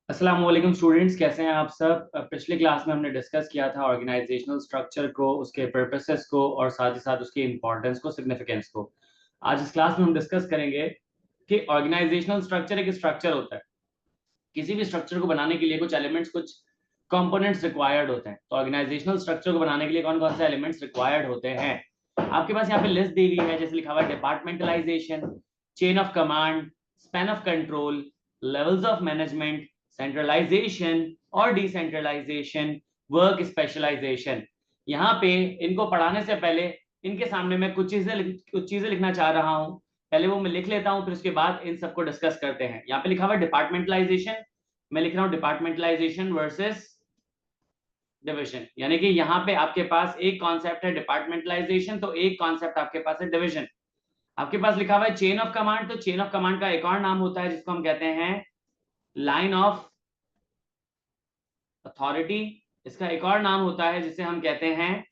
अस्सलाम वालेकुम स्टूडेंट्स, कैसे हैं आप सब। पिछले क्लास में हमने डिस्कस किया था ऑर्गेनाइजेशनल स्ट्रक्चर को, उसके पर्पसेस को और साथ ही साथ उसकी इंपॉर्टेंस को, सिग्निफिकेंस को। आज इस क्लास में हम डिस्कस करेंगे कि ऑर्गेनाइजेशनल स्ट्रक्चर एक स्ट्रक्चर होता है। किसी भी स्ट्रक्चर को बनाने के लिए कुछ एलिमेंट्स, कुछ कंपोनेंट्स रिक्वायर्ड होते हैं। तो ऑर्गेनाइजेशनल स्ट्रक्चर को बनाने के लिए कौन कौन से एलिमेंट्स रिक्वायर्ड होते हैं आपके पास यहाँ पे लिस्ट दी हुई है। जैसे लिखा हुआ है departmentalization, chain of command, span of control, levels of management, centralization और डिसेंट्रलाइजेशन, वर्क स्पेशलाइजेशन। यहाँ पे इनको पढ़ाने से पहले इनके सामने मैं कुछ चीजें लिखना चाह रहा हूँ। पहले वो मैं लिख लेता हूँ, फिर उसके बाद इन सबको डिस्कस करते हैं। यहाँ पे लिखा हुआ है डिपार्टमेंटलाइजेशन, मैं लिख रहा हूँ डिपार्टमेंटलाइजेशन वर्सेस डिविजन। यानी कि यहाँ पे आपके पास एक कॉन्सेप्ट है डिपार्टमेंटलाइजेशन, तो एक कॉन्सेप्ट आपके पास है डिविजन। आपके पास लिखा हुआ है चेन ऑफ कमांड, तो चेन ऑफ कमांड का एक और नाम होता है जिसको हम कहते हैं लाइन ऑफ अथॉरिटी। इसका एक और नाम होता है जिसे हम कहते हैं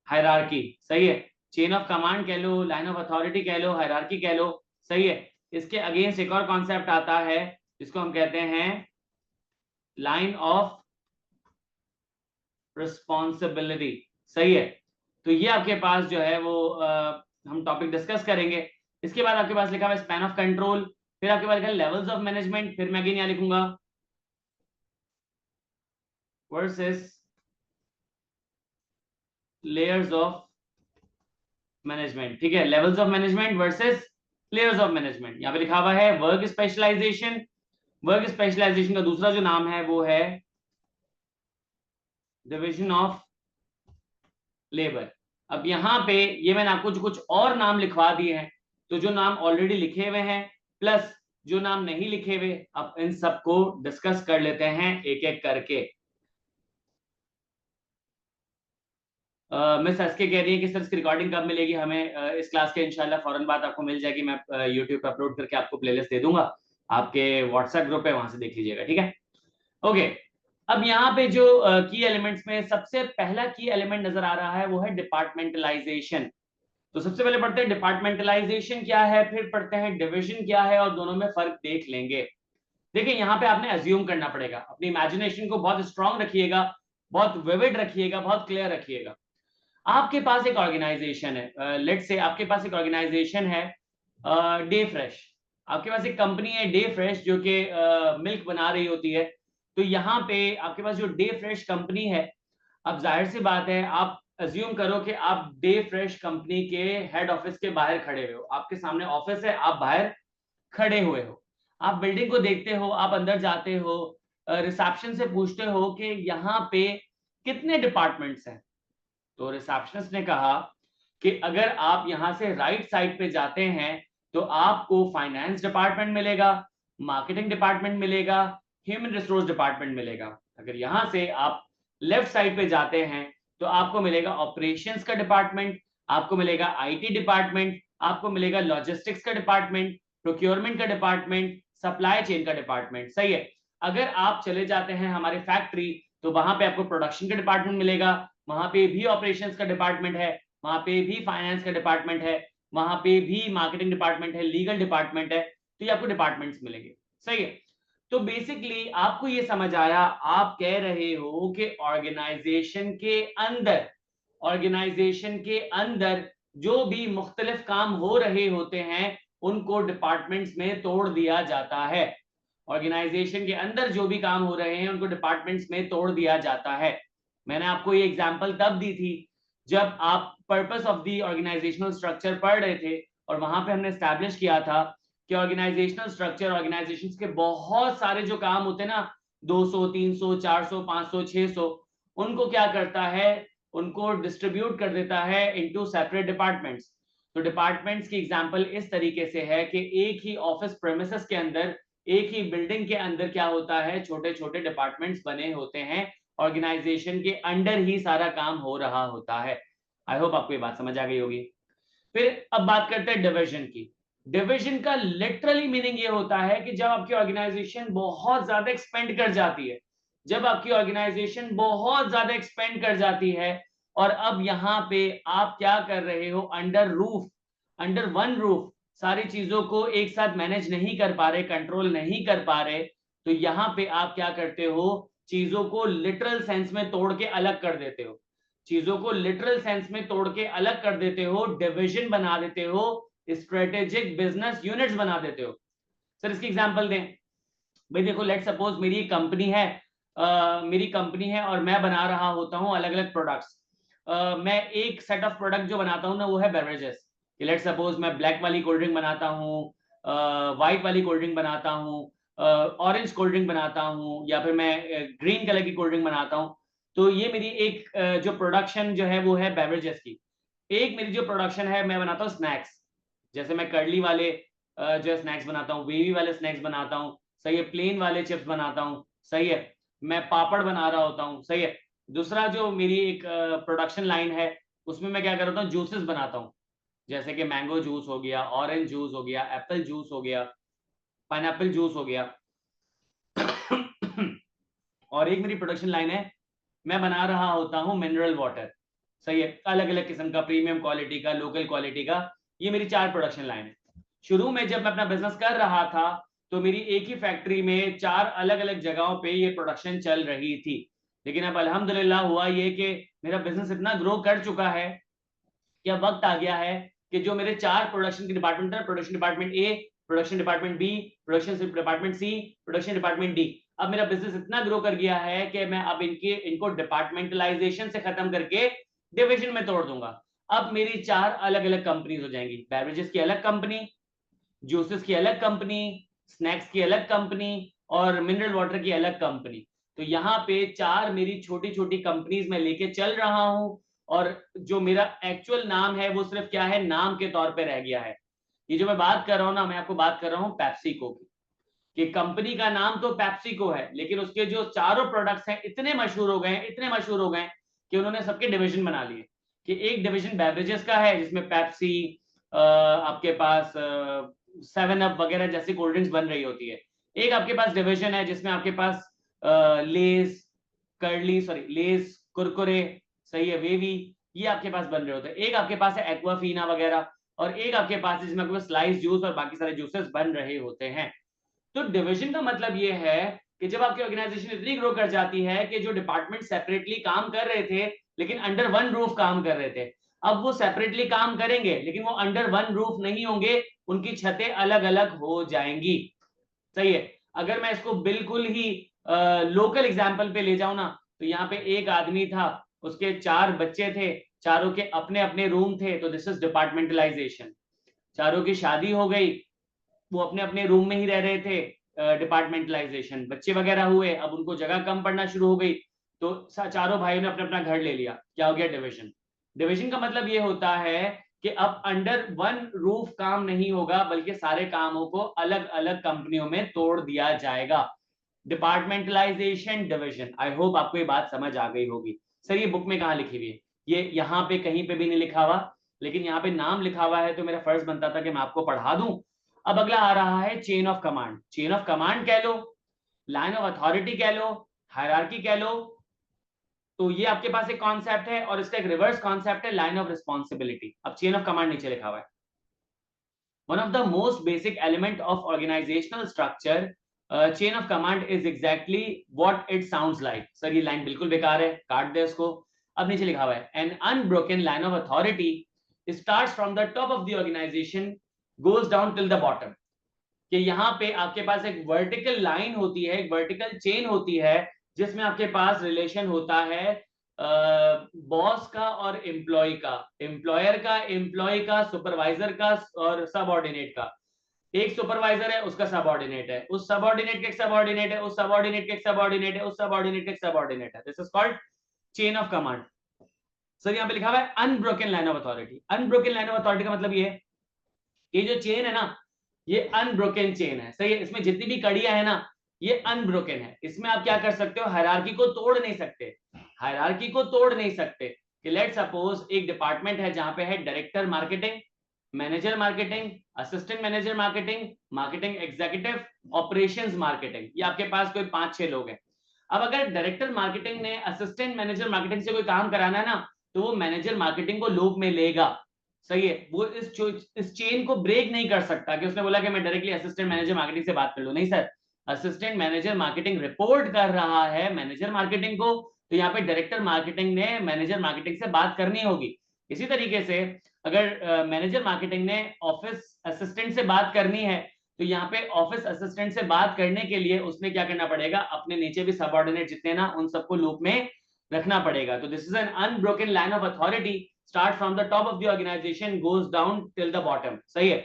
हायरार्की। सही है, चेन ऑफ कमांड कह लो, लाइन ऑफ अथॉरिटी कह लो, हायरार्की कह लो। सही है। इसके अगेंस्ट एक और कॉन्सेप्ट आता है जिसको हम कहते हैं लाइन ऑफ रिस्पॉन्सिबिलिटी। सही है। तो ये आपके पास जो है वो हम टॉपिक डिस्कस करेंगे। इसके बाद आपके पास लिखा हुआ है स्पैन ऑफ कंट्रोल, फिर आपके पास लिखा है लेवल्स ऑफ मैनेजमेंट, फिर मैं अगेन यहाँ लिखूंगा वर्सेस लेयर्स ऑफ मैनेजमेंट। ठीक है, levels of management versus layers of management. यहाँ पे लिखा हुआ है वर्क स्पेशलाइजेशन। वर्क स्पेशलाइजेशन का दूसरा जो नाम है वो है डिविजन ऑफ लेबर। अब यहाँ पे ये मैंने आपको जो कुछ और नाम लिखवा दिए हैं, तो जो नाम ऑलरेडी लिखे हुए हैं प्लस जो नाम नहीं लिखे हुए, अब इन सबको डिस्कस कर लेते हैं एक एक करके। मिस एसके कह रही है कि सर इसकी रिकॉर्डिंग कब मिलेगी हमें। इस क्लास के इंशाल्लाह फौरन बाद आपको मिल जाएगी। मैं यूट्यूब पे अपलोड करके आपको प्लेलिस्ट दे दूंगा, आपके व्हाट्सएप ग्रुप पे, वहां से देख लीजिएगा। ठीक है, ओके। अब यहाँ पे जो की एलिमेंट्स में सबसे पहला की एलिमेंट नजर आ रहा है वो है डिपार्टमेंटलाइजेशन। तो सबसे पहले पढ़ते हैं डिपार्टमेंटलाइजेशन क्या है, फिर पढ़ते हैं डिविजन क्या है, और दोनों में फर्क देख लेंगे। देखिए, यहाँ पे आपने अज्यूम करना पड़ेगा, अपनी इमेजिनेशन को बहुत स्ट्रांग रखिएगा, बहुत विविड रखिएगा, बहुत क्लियर रखिएगा। आपके पास एक ऑर्गेनाइजेशन है, लेट से आपके पास एक ऑर्गेनाइजेशन है डे फ्रेश। आपके पास एक कंपनी है डे फ्रेश जो कि मिल्क बना रही होती है। तो यहाँ पे आपके पास जो डे फ्रेश कंपनी है, अब जाहिर सी बात है, आप अज्यूम करो कि आप डे फ्रेश कंपनी के हेड ऑफिस के बाहर खड़े हुए हो। आपके सामने ऑफिस है, आप बाहर खड़े हुए हो, आप बिल्डिंग को देखते हो, आप अंदर जाते हो, रिसेप्शन से पूछते हो कि यहाँ पे कितने डिपार्टमेंट्स हैं। तो रिसेप्शनिस्ट ने कहा कि अगर आप यहां से राइट साइड पे जाते हैं तो आपको फाइनेंस डिपार्टमेंट मिलेगा, मार्केटिंग डिपार्टमेंट मिलेगा, ह्यूमन रिसोर्स डिपार्टमेंट मिलेगा। अगर यहां से आप लेफ्ट साइड पे जाते हैं तो आपको मिलेगा ऑपरेशंस का डिपार्टमेंट, आपको मिलेगा आईटी डिपार्टमेंट, आपको मिलेगा लॉजिस्टिक्स का डिपार्टमेंट, प्रोक्योरमेंट का डिपार्टमेंट, सप्लाई चेन का डिपार्टमेंट। सही है। अगर आप चले जाते हैं हमारे फैक्ट्री तो वहां पे आपको प्रोडक्शन का डिपार्टमेंट मिलेगा, वहां पे भी ऑपरेशंस का डिपार्टमेंट है, वहां पे भी फाइनेंस का डिपार्टमेंट है, वहां पे भी मार्केटिंग डिपार्टमेंट है, लीगल डिपार्टमेंट है। तो ये आपको डिपार्टमेंट्स मिलेंगे। सही है। तो बेसिकली आपको ये समझ आया, आप कह रहे हो कि ऑर्गेनाइजेशन के अंदर जो भी मुख्तलिफ काम हो रहे होते हैं उनको डिपार्टमेंट्स में तोड़ दिया जाता है। ऑर्गेनाइजेशन के अंदर जो भी काम हो रहे हैं उनको डिपार्टमेंट्स में तोड़ दिया जाता है। मैंने आपको ये एग्जांपल तब दी थी जब आप purpose of the organizational structure पढ़ रहे थे, और वहां पे हमने एस्टैब्लिश किया था कि ऑर्गेनाइजेशनल स्ट्रक्चर, ऑर्गेनाइजेशंस के बहुत सारे जो काम होते हैं ना, 200, 300, 400, 500, 600, उनको क्या करता है, उनको डिस्ट्रीब्यूट कर देता है इनटू सेपरेट डिपार्टमेंट्स। तो डिपार्टमेंट्स की एग्जांपल इस तरीके से है कि एक ही ऑफिस प्रेमिसेस के अंदर, एक ही बिल्डिंग के अंदर क्या होता है, छोटे छोटे डिपार्टमेंट्स बने होते हैं, ऑर्गेनाइजेशन के अंडर ही सारा काम हो रहा होता है। आई होप आपको ये बात समझ आ गई होगी। फिर अब बात करते हैं डिवीजन की। डिवीजन का लिटरली मीनिंग ये होता है कि जब आपकी ऑर्गेनाइजेशन बहुत ज्यादा एक्सपेंड कर जाती है, जब आपकी ऑर्गेनाइजेशन बहुत ज्यादा एक्सपेंड कर जाती है, और अब यहां पे आप क्या कर रहे हो, अंडर वन रूफ सारी चीजों को एक साथ मैनेज नहीं कर पा रहे, कंट्रोल नहीं कर पा रहे, तो यहाँ पे आप क्या करते हो, चीजों को लिटरल सेंस में तोड़ के अलग कर देते हो, चीजों को लिटरल सेंस में तोड़ के अलग कर देते हो, डिविजन बना देते हो, स्ट्रेटेजिक बिजनेस यूनिट्स बना देते हो। सर इसकी एग्जांपल दें। भाई देखो, लेट सपोज मेरी कंपनी है, मेरी कंपनी है और मैं बना रहा होता हूँ अलग अलग प्रोडक्ट्स। मैं एक सेट ऑफ प्रोडक्ट जो बनाता हूँ ना, वो है बेवरेजेस। लेट सपोज मैं ब्लैक वाली कोल्ड ड्रिंक बनाता हूँ, व्हाइट वाली कोल्ड ड्रिंक बनाता हूँ, ऑरेंज कोल्ड ड्रिंक बनाता हूँ, या फिर मैं ग्रीन कलर की कोल्ड ड्रिंक बनाता हूँ। तो ये मेरी एक जो प्रोडक्शन जो है वो है बेवरेजेस की। एक मेरी जो प्रोडक्शन है, मैं बनाता हूँ स्नैक्स, जैसे मैं कर्ली वाले जो है स्नैक्स बनाता हूँ, वेवी वाले स्नैक्स बनाता हूँ, सही है, प्लेन वाले चिप्स बनाता हूँ, सही है, मैं पापड़ बना रहा होता हूँ, सही है। दूसरा जो मेरी एक प्रोडक्शन लाइन है, उसमें मैं क्या करता हूँ, जूसेस बनाता हूँ, जैसे कि मैंगो जूस हो गया, ऑरेंज जूस हो गया, एप्पल जूस हो गया, पाइनएप्पल जूस हो गया। और एक मेरी प्रोडक्शन लाइन है, मैं बना रहा होता हूँ मिनरल वाटर, सही है, अलग अलग किस्म का, प्रीमियम क्वालिटी का, लोकल क्वालिटी का। ये मेरी 4 प्रोडक्शन लाइन है। शुरू में जब मैं अपना बिजनेस कर रहा था, तो मेरी एक ही फैक्ट्री में 4 अलग अलग जगहों पे ये प्रोडक्शन चल रही थी। लेकिन अब अल्हम्दुलिल्लाह हुआ ये कि मेरा बिजनेस इतना ग्रो कर चुका है कि अब वक्त आ गया है कि जो मेरे 4 प्रोडक्शन के डिपार्टमेंट है, production department A, production department B, production department C, production department D, अब मेरा बिजनेस इतना ग्रो कर गया है कि मैं अब इनको डिपार्टमेंटलाइजेशन से खत्म करके डिविजन में तोड़ दूंगा। अब मेरी 4 अलग अलग कंपनीज हो जाएंगी, बेवरेजेस की अलग कंपनी, जूसेस की अलग कंपनी, स्नैक्स की अलग कंपनी, और मिनरल वाटर की अलग कंपनी। तो यहाँ पे 4 मेरी छोटी छोटी कंपनीज में लेके चल रहा हूं, और जो मेरा एक्चुअल नाम है वो सिर्फ क्या है, नाम के तौर पे रह गया है। ये जो मैं बात कर रहा हूं ना, मैं आपको बात कर रहा हूँ पेप्सिको की, कि कंपनी का नाम तो पेप्सिको है, लेकिन उसके जो चारों प्रोडक्ट्स हैं इतने मशहूर हो गए, इतने मशहूर हो गए कि उन्होंने सबके डिवीजन बना लिए, कि एक डिवीजन बेवरेजेस का है जिसमें पेप्सी, आपके पास 7 अप वगैरह जैसी कोल्ड ड्रिंक्स बन रही होती है। एक आपके पास डिवीजन है जिसमें आपके पास लेस, लेस, कुरकुरे, सही है, वेवी, ये आपके पास बन रहे होते हैं। एक आपके पास है एक्वाफीना वगैरह, और एक आपके पास है जिसमें आपके पास स्लाइस जूस और बाकी सारे जूसेस बन रहे होते हैं। तो डिवीजन का मतलब ये है कि जब आपकी ऑर्गेनाइजेशन इतनी ग्रो कर जाती है कि जो डिपार्टमेंट सेपरेटली काम कर रहे थे लेकिन अंडर वन रूफ काम कर रहे थे, अब वो सेपरेटली काम करेंगे लेकिन वो अंडर वन रूफ नहीं होंगे, उनकी छतें अलग अलग हो जाएंगी, सही है। अगर मैं इसको बिल्कुल ही लोकल एग्जाम्पल पे ले जाऊं ना, तो यहाँ पे एक आदमी था, उसके 4 बच्चे थे, चारों के अपने अपने रूम थे, तो दिस इज डिपार्टमेंटलाइजेशन। चारों की शादी हो गई, वो अपने अपने रूम में ही रह रहे थे, डिपार्टमेंटलाइजेशन, बच्चे वगैरह हुए, अब उनको जगह कम पड़ना शुरू हो गई, तो चारों भाइयों ने अपना अपना घर ले लिया, क्या हो गया, डिवीजन। डिवीजन का मतलब ये होता है कि अब अंडर वन रूफ काम नहीं होगा, बल्कि सारे कामों को अलग अलग कंपनियों में तोड़ दिया जाएगा। Departmentalisation, division. आई होप आपको ये बात समझ आ गई होगी। सर ये बुक में कहाँ लिखी हुई है? ये यहाँ पे कहीं पे भी नहीं लिखा हुआ, लेकिन यहाँ पे नाम लिखा हुआ है, तो मेरा फर्ज बनता था कि मैं आपको पढ़ा दूं। अब अगला आ रहा है chain of command. Chain of command कह लो, लाइन ऑफ अथॉरिटी कह लो, हायरार्की कह लो, तो ये आपके पास एक कॉन्सेप्ट है, और इसका एक रिवर्स कॉन्सेप्ट है लाइन ऑफ रिस्पॉन्सिबिलिटी। अब चेन ऑफ कमांड नीचे लिखा हुआ है, one of the most basic element of organizational structure, chain of command is exactly what it sounds like। Sir ये लाइन बिल्कुल बेकार है, काट दे इसको। अब नीचे लिखा हुआ है, an unbroken line of authority starts from the top of the organization, goes down till the bottom। कि यहाँ पे आपके पास एक वर्टिकल लाइन होती है, एक वर्टिकल चेन होती है, जिसमें आपके पास रिलेशन होता है बॉस का और एम्प्लॉय का, एम्प्लॉयर का, एम्प्लॉय का, सुपरवाइजर का और सबऑर्डिनेट का। एक सुपरवाइजर है, उसका सबऑर्डिनेट है, उस सबऑर्डिनेट के सबऑर्डिनेट है, उस सबऑर्डिनेट के सबऑर्डिनेट है, उस सबऑर्डिनेट के सबऑर्डिनेट है। This is called chain of command. Sir यहाँ पे लिखा हुआ है unbroken line of authority. Unbroken line of authority का मतलब ये है, ये जो चेन है ना, ये अनब्रोकन चेन है, सही है। इसमें जितनी भी कड़ियां है ना, ये अनब्रोकन है। इसमें आप क्या कर सकते हो, हायरार्की को तोड़ नहीं सकते, हायरार्की को तोड़ नहीं सकते। कि लेट सपोज एक डिपार्टमेंट है जहां पे है director marketing, manager marketing, assistant manager marketing, marketing executive, operations marketing, ये आपके पास कोई 5-6 लोग हैं। अब अगर डायरेक्टर मार्केटिंग ने असिस्टेंट मैनेजर मार्केटिंग से कोई काम कराना है ना, तो वो मैनेजर मार्केटिंग को लूप में लेगा, सही है, वो इस चेन को ब्रेक नहीं कर सकता कि उसने बोला कि मैं डायरेक्टली असिस्टेंट मैनेजर मार्केटिंग से बात कर लूं। नहीं sir, assistant manager marketing report कर रहा है मैनेजर मार्केटिंग को, तो यहाँ पे डायरेक्टर मार्केटिंग ने मैनेजर मार्केटिंग से बात करनी होगी। इसी तरीके से अगर मैनेजर मार्केटिंग ने ऑफिस असिस्टेंट से बात करनी है, तो यहाँ पे ऑफिस असिस्टेंट से बात करने के लिए उसने क्या करना पड़ेगा, अपने नीचे भी सबऑर्डिनेट जितने ना उन सबको लूप में रखना पड़ेगा। तो this is an unbroken line of authority, start from the top of the organization goes down till the bottom. सही है,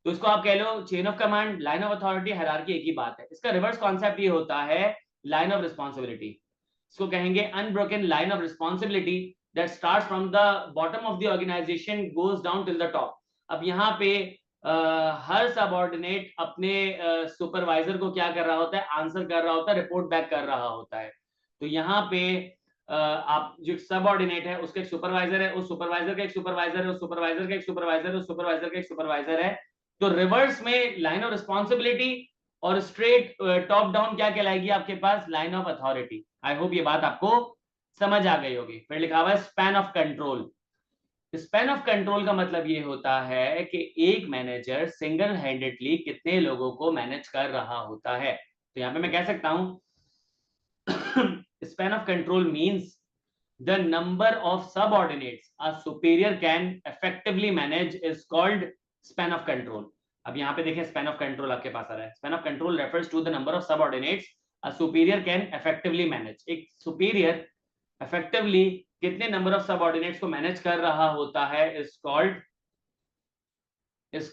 तो इसको आप कह लो chain of command, line of authority, hierarchy एक ही बात है। इसका रिवर्स कॉन्सेप्ट ये होता है लाइन ऑफ रिस्पॉन्सिबिलिटी। इसको कहेंगे unbroken line of responsibility that starts from the bottom of the organization goes down till the top. अब यहाँ पे हर सबऑर्डिनेट अपने सुपरवाइजर को क्या कर रहा होता है, आंसर कर रहा होता है, रिपोर्ट बैक कर रहा होता है। तो यहाँ पे आप जो सबऑर्डिनेट है उसका एक सुपरवाइजर है, उस सुपरवाइजर का एक सुपरवाइजर है, उस सुपरवाइजर का एक सुपरवाइजर है, उस सुपरवाइजर का एक सुपरवाइजर है। तो रिवर्स में लाइन ऑफ रिस्पॉन्सिबिलिटी और स्ट्रेट टॉप डाउन क्या कहलाएगी आपके पास, line of authority. I hope ये बात आपको समझ आ गई होगी। फिर लिखा हुआ है span of control. Span of control का मतलब ये होता है कि एक मैनेजर सिंगल हैंडेडली कितने लोगों को मैनेज कर रहा होता है। तो यहाँ पे मैं कह सकता हूं span of control means the number of subordinates a superior can effectively manage is called span of control. अब यहाँ पे देखिए span of control आपके पास आ रहा है। span of control refers to the number of subordinates a superior can effectively manage. एक superior effectively कितने number of subordinates को manage कर रहा होता है is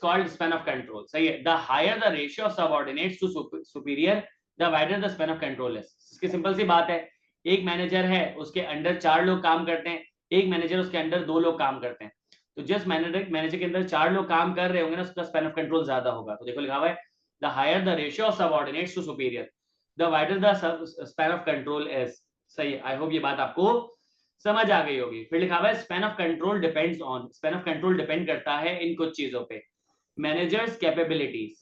called span of control. सही है, the higher the ratio of subordinates to superior the wider the span of control is. इसकी सिंपल सी बात है, एक मैनेजर है उसके अंडर 4 लोग काम करते हैं, एक मैनेजर उसके अंडर 2 लोग काम करते हैं। तो जिस मैनेजर के अंदर 4 लोग काम कर रहे होंगे ना, उसका स्पैन ऑफ कंट्रोल ज्यादा होगा। तो देखो लिखा हुआ है the higher the ratio of subordinates to superior the wider the span of control is. सही है, आई होप ये बात आपको समझ आ गई होगी। फिर लिखा हुआ है span of control depends on, span of control depend करता है इन कुछ चीजों पे। Managers capabilities,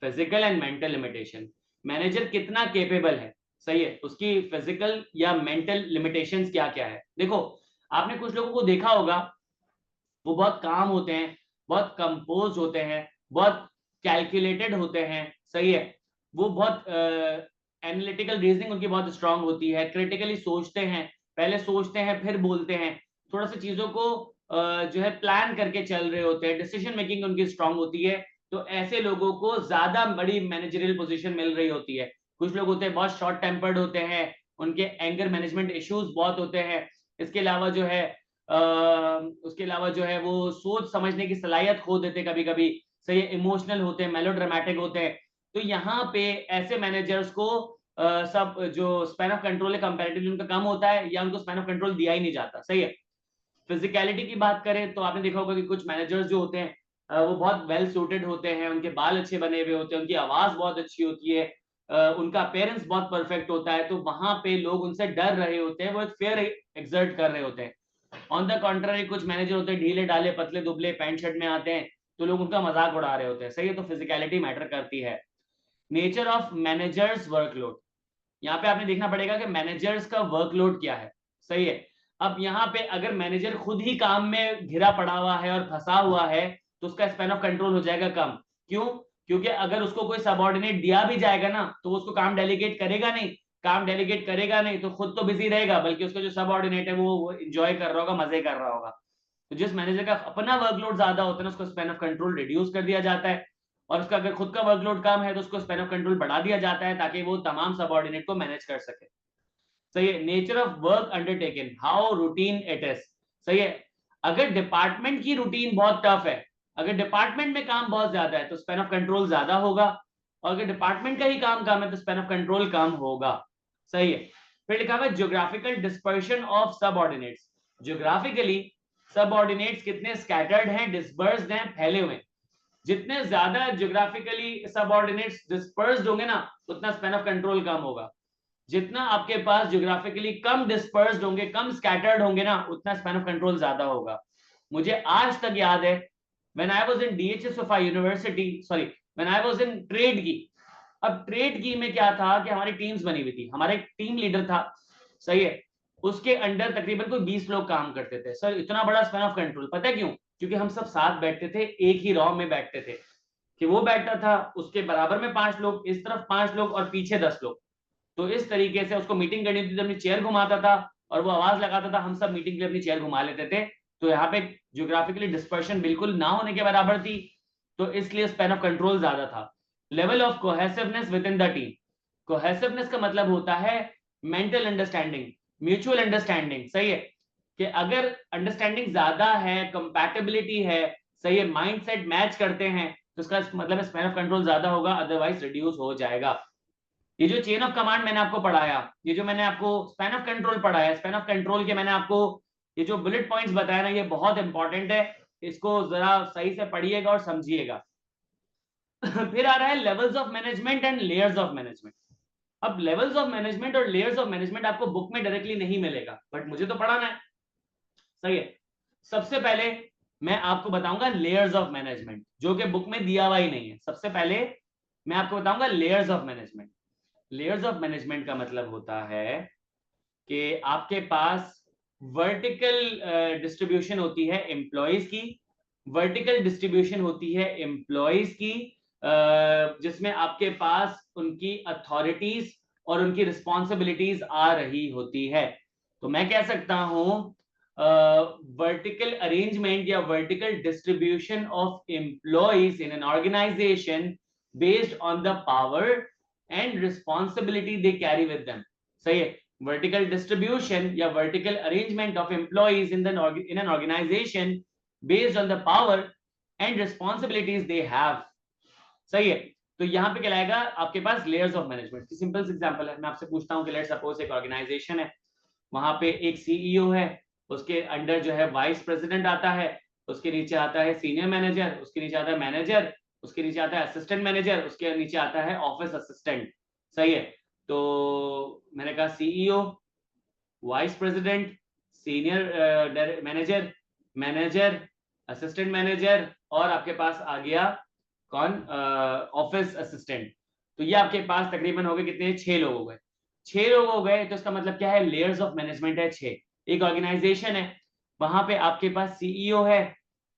physical and mental limitation. Manager कितना केपेबल है, सही है, उसकी फिजिकल या मेंटल लिमिटेशंस क्या क्या है। देखो आपने कुछ लोगों को देखा होगा, वो बहुत काम होते हैं, बहुत कंपोज होते हैं, बहुत कैलकुलेटेड होते हैं। सही है, वो बहुत एनालिटिकल रीजनिंग उनकी बहुत स्ट्रांग होती है, क्रिटिकली सोचते हैं, पहले सोचते हैं फिर बोलते हैं, थोड़ा सा चीजों को जो है प्लान करके चल रहे होते हैं, डिसीजन मेकिंग उनकी स्ट्रांग होती है। तो ऐसे लोगों को ज्यादा बड़ी मैनेजरियल पोजीशन मिल रही होती है। कुछ लोग होते हैं बहुत शॉर्ट टेम्पर्ड होते हैं, उनके एंगर मैनेजमेंट इश्यूज बहुत होते हैं। इसके अलावा जो है उसके अलावा जो है वो सोच समझने की सलाहियत खो देते कभी कभी। सही है, इमोशनल होते हैं, मेलोड्रामेटिक होते हैं। तो यहाँ पे ऐसे मैनेजर्स को सब जो स्पैन ऑफ कंट्रोल है कंपैरेटिवली उनका कम होता है, या उनको स्पैन ऑफ कंट्रोल दिया ही नहीं जाता। सही है, फिजिकलिटी की बात करें तो आपने देखा होगा कि कुछ मैनेजर्स जो होते हैं वो बहुत वेल सूटेड होते हैं, उनके बाल अच्छे बने हुए होते हैं, उनकी आवाज बहुत अच्छी होती है, उनका अपेयरेंस बहुत परफेक्ट होता है। तो वहां पे लोग उनसे डर रहे होते हैं, वो एक फेयर एक्सर्ट कर रहे होते हैं। ऑन द कॉन्ट्ररी कुछ मैनेजर होते हैं ढीले ढाले पतले दुबले पैंट शर्ट में आते हैं, तो लोग उनका मजाक उड़ा रहे होते हैं। सही है, तो फिजिकलिटी मैटर करती है। नेचर ऑफ मैनेजर्स वर्कलोड, यहाँ पे आपने देखना पड़ेगा कि मैनेजर्स का वर्कलोड क्या है। सही है, अब यहाँ पे अगर मैनेजर खुद ही काम में घिरा पड़ा हुआ है और फंसा हुआ है, तो उसका स्पैन ऑफ कंट्रोल हो जाएगा कम। क्यों? क्योंकि अगर उसको कोई सबऑर्डिनेट दिया भी जाएगा ना, तो उसको काम डेलीगेट करेगा नहीं, काम डेलीगेट करेगा नहीं तो खुद तो बिजी रहेगा, बल्कि उसका जो सबऑर्डिनेट है वो एंजॉय कर रहा होगा, मजे कर रहा होगा। तो जिस मैनेजर का अपना वर्कलोड ज्यादा होता है ना, उसको स्पैन ऑफ कंट्रोल रिड्यूस कर दिया जाता है, और उसका अगर खुद का वर्कलोड कम है तो उसको स्पैन ऑफ कंट्रोल बढ़ा दिया जाता है, ताकि वो तमाम सबऑर्डिनेट को मैनेज कर सके। सही है, nature of work undertaken, how routine it is. सही है, अगर डिपार्टमेंट की रूटीन बहुत टफ है, अगर डिपार्टमेंट में काम बहुत ज्यादा है तो स्पैन ऑफ कंट्रोल ज्यादा होगा, और अगर डिपार्टमेंट का ही काम कम है तो स्पैन ऑफ कंट्रोल कम होगा। सही है, फिर लिखा हुआ है geographical dispersion of subordinates. Geographically subordinates कितने स्कैटर्ड हैं, डिस्पर्स्ड हैं, फैले हुए। जितने ज्यादा ज्योग्राफिकली सबऑर्डिनेट्स डिस्पर्स्ड होंगे ना, उतना स्पैन ऑफ कंट्रोल कम होगा। जितना आपके पास ज्योग्राफिकली कम डिस्पर्स्ड होंगे, कम स्कैटर्ड होंगे ना, उतना स्पैन ऑफ कंट्रोल ज्यादा होगा। मुझे आज तक याद है, when I was in DHSFI university, sorry when I was in trade की। अब ट्रेड की में क्या था कि हमारी टीम्स बनी हुई थी, हमारा एक टीम लीडर था। सही है, उसके अंडर तकरीबन कोई 20 लोग काम करते थे। सर इतना बड़ा स्पैन ऑफ कंट्रोल, पता है क्यों? क्योंकि हम सब साथ बैठते थे, एक ही रॉ में बैठते थे, कि वो बैठता था उसके बराबर में 5 लोग, इस तरफ 5 लोग और पीछे 10 लोग। तो इस तरीके से उसको मीटिंग करनी थी तो अपनी चेयर घुमाता था और वो आवाज लगाता था, हम सब मीटिंग के लिए अपनी चेयर घुमा लेते थे। तो यहाँ पे ज्योग्राफिकली डिस्पर्शन बिल्कुल ना होने के बराबर थी, तो इसलिए स्पैन ऑफ कंट्रोल ज्यादा था। Level of cohesiveness with in the team, cohesiveness का मतलब होता है मेंटल अंडरस्टैंडिंग, म्यूचुअल अंडरस्टैंडिंग, सही है, कि अगर अंडरस्टैंडिंग ज्यादा है, कंपैटिबिलिटी है, सही है, माइंडसेट मैच करते हैं, तो इसका मतलब स्पैन ऑफ कंट्रोल ज्यादा होगा, अदरवाइज रिड्यूस हो जाएगा। ये जो चेन ऑफ कमांड मैंने आपको पढ़ाया, ये जो मैंने आपको स्पैन ऑफ कंट्रोल पढ़ाया, स्पैन ऑफ कंट्रोल के मैंने आपको ये जो बुलेट पॉइंट्स बताया ना, ये बहुत इंपॉर्टेंट है, इसको जरा सही से पढ़िएगा और समझिएगा। फिर आ रहा है levels of management and layers of management. अब लेवल्स ऑफ मैनेजमेंट और लेयर्स ऑफ मैनेजमेंट आपको बुक में डायरेक्टली नहीं मिलेगा, बट मुझे तो पढ़ाना है, सही है। सबसे पहले मैं आपको बताऊंगा लेयर्स ऑफ मैनेजमेंट, जो कि बुक में दिया हुआ ही नहीं है। सबसे पहले मैं आपको बताऊंगा layers of management. Layers of management का मतलब होता है कि आपके पास वर्टिकल डिस्ट्रीब्यूशन होती है एम्प्लॉयज की, वर्टिकल डिस्ट्रीब्यूशन होती है एम्प्लॉयज की, जिसमें आपके पास उनकी अथॉरिटीज और उनकी रिस्पॉन्सिबिलिटीज आ रही होती है। तो मैं कह सकता हूं वर्टिकल अरेंजमेंट या vertical distribution of employees in an organization based on the power and responsibility they carry with them, सही है। vertical distribution या vertical arrangement of employees in an organization based on the power and responsibilities they have, सही है। तो यहाँ पे क्या लाएगा आपके पास layers of management। सिंपल सा एग्जांपल है, मैं आपसे पूछता हूँ कि लेट्स सपोज एक ऑर्गेनाइजेशन है, वहां पे एक सीईओ है, उसके अंडर जो है वाइस प्रेसिडेंट आता है, उसके नीचे आता है सीनियर मैनेजर, उसके नीचे आता है मैनेजर, उसके नीचे आता है असिस्टेंट मैनेजर, उसके नीचे आता है ऑफिस असिस्टेंट, सही है। तो मैंने कहा CEO, vice president, senior manager, manager, assistant manager, और आपके पास आ गया कौन, ऑफिस असिस्टेंट। तो ये आपके पास तकरीबन हो गए कितने, 6 लोग हो गए। 6 लोग हो गए, तो इसका मतलब क्या है, लेयर्स ऑफ मैनेजमेंट है 6। एक ऑर्गेनाइजेशन है, वहां पे आपके पास सीईओ है,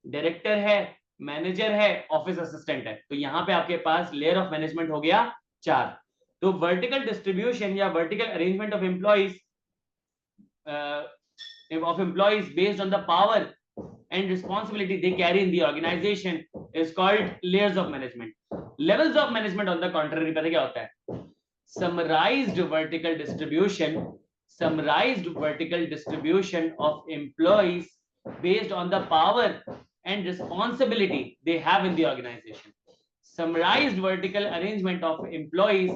डायरेक्टर है, मैनेजर है, ऑफिस असिस्टेंट है। तो यहाँ पे आपके पास लेयर ऑफ मैनेजमेंट हो गया 4। तो वर्टिकल डिस्ट्रीब्यूशन या vertical arrangement of employees based on the power and responsibility they carry in the organization is called layers of management. Levels of management on the contrary पता क्या होता है, summarized vertical distribution of employees based on the power and responsibility they have in the organization. Summarized vertical arrangement of employees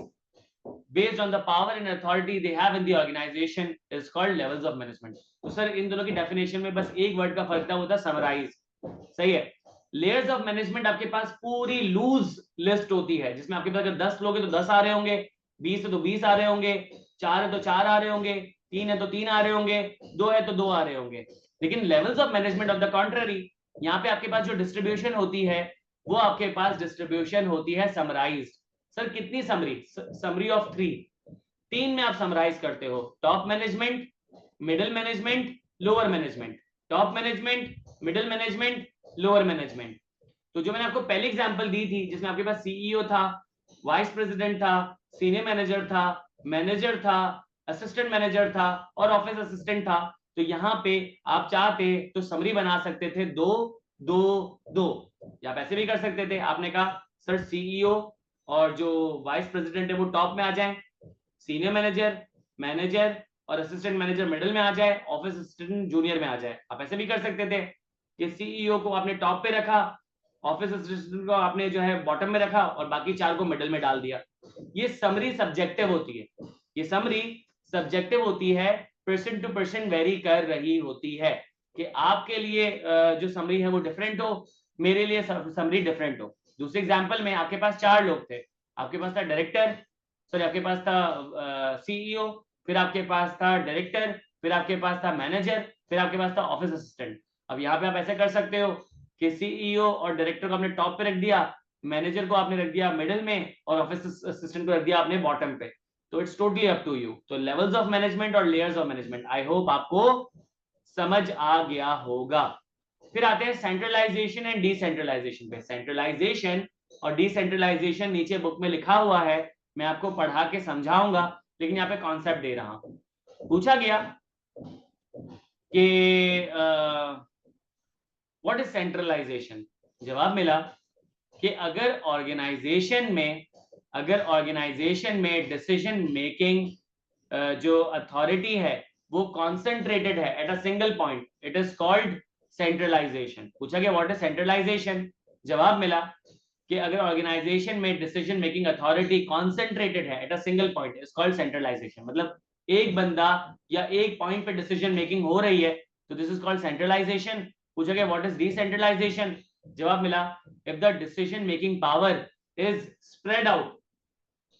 based on the power and authority they have in the organization is called levels of management. तो sir इन दोनों की definition में बस एक word का फर्क था, वो था समराइज, सही है। लेयर्स ऑफ मैनेजमेंट आपके पास पूरी लूज लिस्ट होती है, जिसमें आपके पास अगर 10 लोग हैं तो 10 आ रहे होंगे, 20 है तो 20 आ रहे होंगे, 4 है तो 4 आ रहे होंगे, 3 है तो 3 आ रहे होंगे, 2 है तो 2 आ रहे होंगे। लेकिन levels of management of the contrary, यहाँ पे आपके पास जो डिस्ट्रीब्यूशन होती है वो आपके पास डिस्ट्रीब्यूशन होती है समराइज्ड। सर कितनी समरी, समरी ऑफ 3 में आप समराइज करते हो, top management, middle management, lower management, top management, middle management, lower management. तो जो मैंने आपको पहली एग्जांपल दी थी, जिसमें आपके पास सीईओ था, वाइस प्रेसिडेंट था, सीनियर मैनेजर था, मैनेजर था, असिस्टेंट मैनेजर था और ऑफिस असिस्टेंट था, तो यहाँ पे आप चाहते तो समरी बना सकते थे 2 2 2, या आप ऐसे भी कर सकते थे, आपने कहा सर सीईओ और जो वाइस प्रेसिडेंट है वो टॉप में आ जाए, सीनियर मैनेजर, मैनेजर और असिस्टेंट मैनेजर मिडिल में आ जाए, ऑफिस असिस्टेंट जूनियर में आ जाए। आप ऐसे भी कर सकते थे कि सीईओ को आपने टॉप पे रखा, ऑफिस असिस्टेंट को आपने जो है बॉटम में रखा और बाकी 4 को मिडिल में डाल दिया। ये समरी सब्जेक्टिव होती है, ये समरी सब्जेक्टिव होती है, पर्सन टू पर्सन वेरी कर रही होती है, कि आपके लिए जो समरी है वो डिफरेंट हो, मेरे लिए समरी डिफरेंट हो। दूसरे एग्जांपल में आपके पास 4 लोग थे, आपके पास था डायरेक्टर, सॉरी आपके पास था सीईओ, फिर आपके पास था डायरेक्टर, फिर आपके पास था मैनेजर, फिर आपके पास था ऑफिस असिस्टेंट। अब यहाँ पे आप ऐसे कर सकते हो कि सीईओ और डायरेक्टर को आपने टॉप पे रख दिया, मैनेजर को आपने रख दिया मिडिल में और ऑफिस असिस्टेंट को रख दिया आपने बॉटम पे। तो it's totally up to you. तो लेवल्स ऑफ मैनेजमेंट और layers of management, I hope आपको समझ आ गया होगा। फिर आते हैं सेंट्रलाइजेशन एंड डिसेंट्रलाइजेशन पे। सेंट्रलाइजेशन और डिसेंट्रलाइजेशन नीचे बुक में लिखा हुआ है, मैं आपको पढ़ा के समझाऊंगा, लेकिन यहाँ पे कॉन्सेप्ट दे रहा हूं। पूछा गया कि व्हाट इज सेंट्रलाइजेशन, जवाब मिला कि अगर ऑर्गेनाइजेशन में डिसीजन मेकिंग जो अथॉरिटी है वो कॉन्सेंट्रेटेड है at a single point, it is called centralization. पूछा गया व्हाट इज सेंट्रलाइजेशन, जवाब मिला कि अगर ऑर्गेनाइजेशन में डिसीजन मेकिंग अथॉरिटी कॉन्सेंट्रेटेड है at a single point, is called centralization. मतलब एक बंदा या एक पॉइंट पे डिसीजन मेकिंग हो रही है, तो दिस इज कॉल्ड सेंट्रलाइजेशन। पूछा गया व्हाट इज डिसेंट्रलाइजेशन, जवाब मिला if the decision making power is spread out,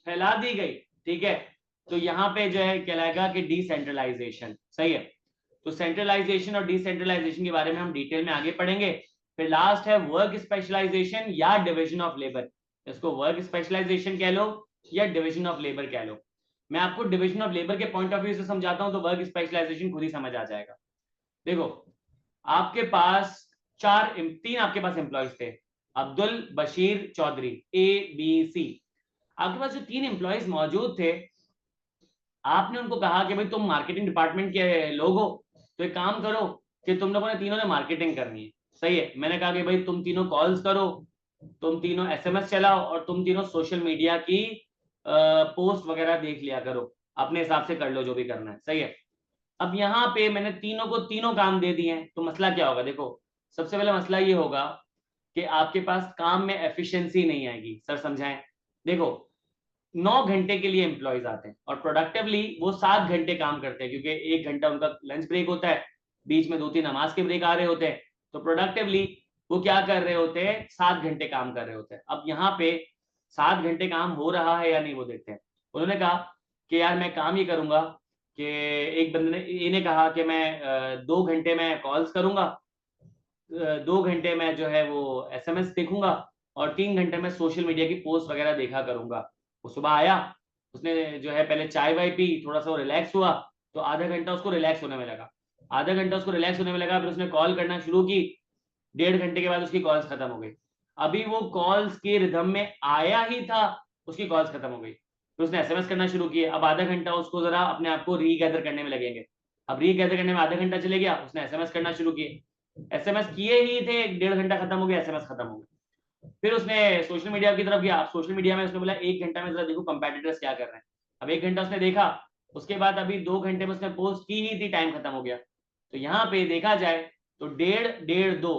फैला दी गई, ठीक है, तो यहाँ पे जो है कहलाएगा कि डिसेंट्रलाइजेशन। सही है, तो सेंट्रलाइजेशन और डिसेंट्रलाइजेशन के बारे में हम डिटेल में आगे पढ़ेंगे। फिर लास्ट है वर्क स्पेशलाइजेशन या डिवीजन ऑफ लेबर। इसको वर्क स्पेशलाइजेशन कह लो या डिवीजन ऑफ लेबर कह लो। मैं आपको डिवीजन ऑफ लेबर के पॉइंट ऑफ व्यू से समझाता हूं तो वर्क स्पेशलाइजेशन खुद ही समझ आ जाएगा। देखो, आपके पास तीन आपके पास एम्प्लॉयज थे, अब्दुल, बशीर, चौधरी, ABC। आपके पास जो तीन एम्प्लॉयज मौजूद थे, आपने उनको कहा कि भाई तुम मार्केटिंग डिपार्टमेंट के लोग हो, तो एक काम करो कि तुम लोगों ने तीनों ने मार्केटिंग करनी है। सही है, मैंने कहा कि भाई तुम तीनों कॉल्स करो, तुम तीनों SMS चलाओ और तुम तीनों सोशल मीडिया की पोस्ट वगैरह देख लिया करो, अपने हिसाब से कर लो जो भी करना है। सही है, अब यहाँ पे मैंने तीनों को तीनों काम दे दिए हैं, तो मसला क्या होगा? देखो, सबसे पहला मसला ये होगा कि आपके पास काम में एफिशिएंसी नहीं आएगी। सर समझाएं। देखो, 9 घंटे के लिए एम्प्लॉयज आते हैं और प्रोडक्टिवली वो 7 घंटे काम करते हैं, क्योंकि 1 घंटा उनका लंच ब्रेक होता है, बीच में 2-3 नमाज के ब्रेक आ रहे होते हैं, तो प्रोडक्टिवली वो क्या कर रहे होते हैं? 7 घंटे काम कर रहे होते हैं। अब यहाँ पे 7 घंटे काम हो रहा है या नहीं वो देखते हैं। उन्होंने कहा कि यार मैं काम ये करूंगा कि एक बंदे ने इन्हें कहा कि मैं 2 घंटे में कॉल्स करूंगा, 2 घंटे में जो है वो SMS देखूंगा और 3 घंटे में सोशल मीडिया की पोस्ट वगैरह देखा करूंगा। वो सुबह आया, उसने जो है पहले चाय वाय पी, थोड़ा सा वो रिलैक्स हुआ, तो आधा घंटा उसको रिलैक्स होने में लगा, आधा घंटा उसको रिलैक्स होने में लगा, फिर उसने कॉल करना शुरू की, 1.5 घंटे के बाद उसकी कॉल्स खत्म हो गई। अभी वो कॉल्स के रिदम में आया ही था, उसकी कॉल्स खत्म हो गई, फिर उसने SMS करना शुरू किया। अब आधा घंटा उसको जरा अपने आप को रीगैदर करने में लगेंगे। अब रीगैदर करने में आधा घंटा चले गया, उसने SMS करना शुरू किए, SMS किए ही थे, 1.5 घंटा खत्म हो गया, SMS खत्म हो गया। फिर उसने सोशल मीडिया की तरफ गया, सोशल मीडिया में उसने बोला 1 घंटा में जरा देखो कंपेटिटर्स क्या कर रहे हैं। अब 1 घंटा उसने देखा, उसके बाद अभी 2 घंटे में उसने पोस्ट की ही थी, टाइम खत्म हो गया। तो यहाँ पे देखा जाए तो 1.5-1.5-2,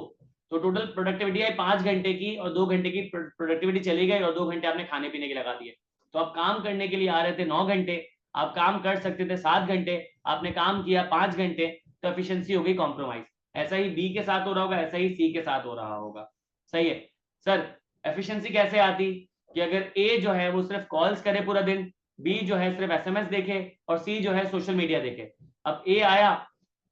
तो टोटल प्रोडक्टिविटी है 5 घंटे की, और 2 घंटे की प्रोडक्टिविटी चली गई और 2 घंटे आपने खाने पीने के लगा दिए। तो आप काम करने के लिए आ रहे थे 9 घंटे, आप काम कर सकते थे 7 घंटे, आपने काम किया 5 घंटे, तो एफिशिएंसी हो गई कॉम्प्रोमाइज। ऐसा ही B के साथ हो रहा होगा, ऐसा ही C के साथ हो रहा होगा। सही है सर, एफिशिएंसी कैसे आती कि अगर A जो है वो सिर्फ कॉल्स करे पूरा दिन, B जो है सिर्फ SMS देखे और C जो है सोशल मीडिया देखे। अब A आया,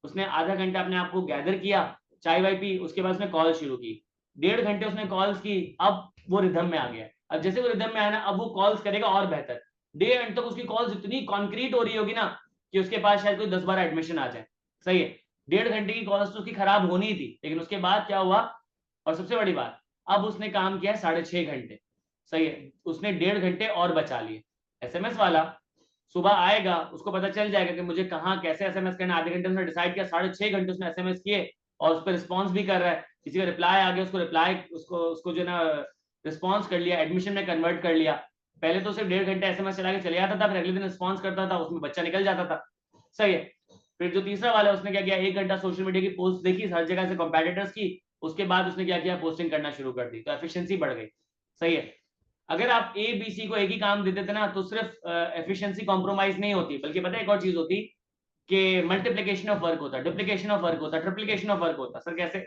उसने आधा घंटा अपने आप को गैदर किया, चाय वाय पी, उसके बाद उसने कॉल शुरू की, 1.5 घंटे उसने कॉल्स की, अब वो रिदम में आ गया। अब जैसे वो रिदम में आया ना, अब वो कॉल्स करेगा और बेहतर, 1.5 घंटे तक उसकी कॉल्स इतनी कॉन्क्रीट हो रही होगी ना कि उसके पास शायद कोई 10-12 एडमिशन आ जाए। सही है, 1.5 घंटे की कॉल्स तो उसकी खराब होनी ही थी, लेकिन उसके बाद क्या हुआ, और सबसे बड़ी बात, अब उसने काम किया 6.5 घंटे। सही है, उसने 1.5 घंटे और बचा लिए। SMS वाला सुबह आएगा, उसको पता चल जाएगा कि मुझे कहाँ कैसे SMS करना, आधे घंटे उसने डिसाइड किया, 6.5 घंटे उसने SMS किए और उस पर रिस्पॉन्स भी कर रहा है, किसी का रिप्लाई आ गया, उसको रिप्लाई उसको जो ना रिस्पॉन्स कर लिया, एडमिशन में कन्वर्ट कर लिया। पहले तो सिर्फ 1.5 घंटे SMS चला के चले जाता था, फिर अगले दिन रिस्पॉन्स करता था, उसमें बच्चा निकल जाता था। सही है, फिर जो तीसरा वाला है उसने क्या किया, 1 घंटा सोशल मीडिया की पोस्ट देखी हर जगह से कॉम्पेटिटर्स की, उसके बाद उसने क्या किया, पोस्टिंग करना शुरू कर दी, तो एफिशिएंसी बढ़ गई। सही है, अगर आप ABC को एक ही काम देते थे ना, तो सिर्फ एफिशिएंसी कॉम्प्रोमाइज नहीं होती, बल्कि पता है एक और चीज होती कि मल्टीप्लिकेशन ऑफ वर्क होता, डुप्लीकेशन ऑफ वर्क होता, ट्रिप्लीकेशन ऑफ वर्क होता। सर कैसे?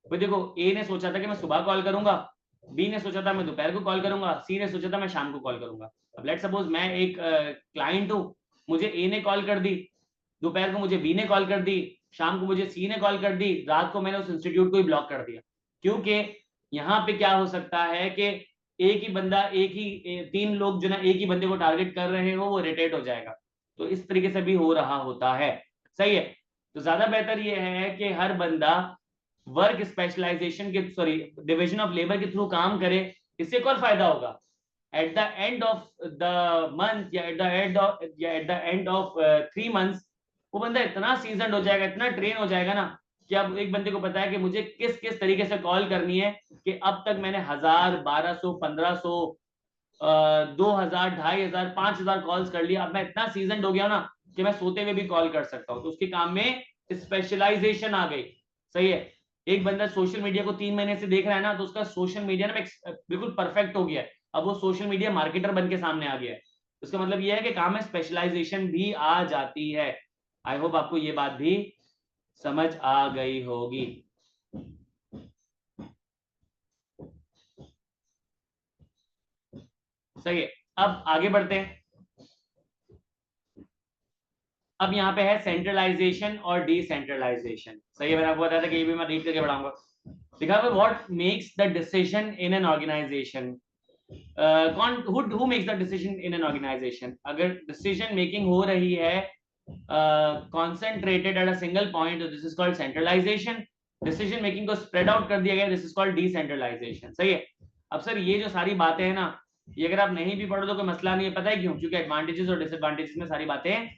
भाई देखो, A ने सोचा था कि मैं सुबह कॉल करूंगा, B ने सोचा था मैं दोपहर को कॉल करूंगा, C ने सोचा था मैं शाम को कॉल करूंगा। अब लेट सपोज मैं एक क्लाइंट हूं, मुझे A ने कॉल कर दी, दोपहर को मुझे B ने कॉल कर दी, शाम को मुझे C ने कॉल कर दी, रात को मैंने उस इंस्टीट्यूट को ही ब्लॉक कर दिया। क्योंकि यहाँ पे क्या हो सकता है कि एक ही बंदा, एक ही 3 लोग जो ना एक ही बंदे को टारगेट कर रहे हो, वो इरिटेट हो जाएगा। तो इस तरीके से भी हो रहा होता है। सही है, तो ज्यादा बेहतर ये है कि हर बंदा वर्क स्पेशलाइजेशन के डिविजन ऑफ लेबर के थ्रू काम करे, इससे एक और फायदा होगा। At the end of the month या at the end of 3 months वो बंदा इतना सीजन हो जाएगा, इतना ट्रेन हो जाएगा ना कि अब एक बंदे को पता है कि मुझे किस किस तरीके से कॉल करनी है, कि अब तक मैंने 1000, 1200, 1500, 2000, 2500, 5000 कॉल्स कर लिया। अब मैं इतना सीजन हो गया ना कि मैं सोते हुए भी कॉल कर सकता हूँ। तो उसके काम में स्पेशलाइजेशन आ गई। सही है। एक बंदा सोशल मीडिया को 3 महीने से देख रहा है ना, तो उसका सोशल मीडिया ना बिल्कुल परफेक्ट हो गया है। अब वो सोशल मीडिया मार्केटर बन के सामने आ गया है। उसका मतलब ये है कि काम में स्पेशलाइजेशन भी आ जाती है। आई होप आपको ये बात भी समझ आ गई होगी। सही है। अब आगे बढ़ते हैं। अब यहाँ पे है सेंट्रलाइजेशन और डिसेंट्रलाइजेशन। सही है, मैंने आपको बताया था कि ये भी मैं रीड करके बढ़ाऊंगा। लिखा है what makes the decision in an organization. कौन who makes the decision in an organization. अगर डिसीजन मेकिंग हो रही है concentrated at a single point, this is called centralization. Decision making को स्प्रेड आउट कर दिया गया, दिस इज कॉल्ड डिसेंट्रलाइजेशन। सही है। अब सर ये जो सारी बातें हैं ना, ये अगर आप नहीं भी पढ़ो तो कोई मसला नहीं है। पता है क्यों? क्योंकि एडवांटेजेस और डिसएडवांटेजेस में सारी बातें